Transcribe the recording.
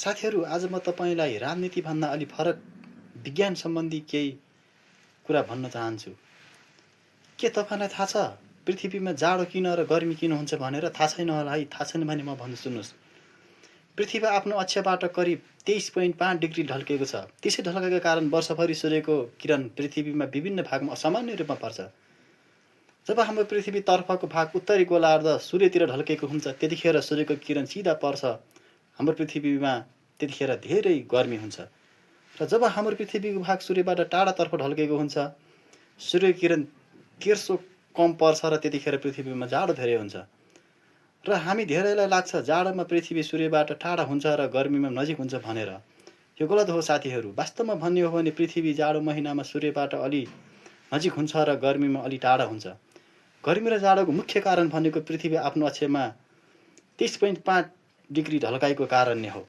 साथीहरू, आज म तपाईँलाई राजनीतिभन्दा अलि फरक विज्ञान सम्बन्धी केही कुरा भन्न चाहन्छु। के तपाईँलाई थाहा छ पृथ्वीमा जाडो किन र गर्मी किन हुन्छ भनेर? थाहा छैन होला है? थाहा छैन भने म भन्छु सुन्नुहोस्। पृथ्वी आफ्नो अक्षबाट करिब 23.5 डिग्री ढल्केको छ। त्यसै ढल्केको कारण वर्षभरि सूर्यको किरण पृथ्वीमा विभिन्न भागमा असामान्य रूपमा पर्छ। जब हाम्रो पृथ्वीतर्फको भाग उत्तरी गोलार्ध सूर्यतिर ढल्केको हुन्छ, त्यतिखेर सूर्यको किरण सिधा पर्छ हाम्रो पृथ्वीमा। त्यतिखेर धेरै गर्मी हुन्छ। र जब हाम्रो पृथ्वीको भाग सूर्यबाट टाढातर्फ ढल्केको हुन्छ, सूर्यको किरण तेर्सो कम पर्छ र त्यतिखेर पृथ्वीमा जाडो धेरै हुन्छ। र हामी धेरैलाई लाग्छ जाडोमा पृथ्वी सूर्यबाट टाढा हुन्छ र गर्मीमा नजिक हुन्छ भनेर। यो गलत हो साथीहरू। वास्तवमा भन्ने हो भने पृथ्वी जाडो महिनामा सूर्यबाट अलि नजिक हुन्छ र गर्मीमा अलि टाढा हुन्छ। गर्मी र जाडोको मुख्य कारण भनेको पृथ्वी आफ्नो अक्षमा 23.5 डिग्री ढल्काइको कारण नै हो।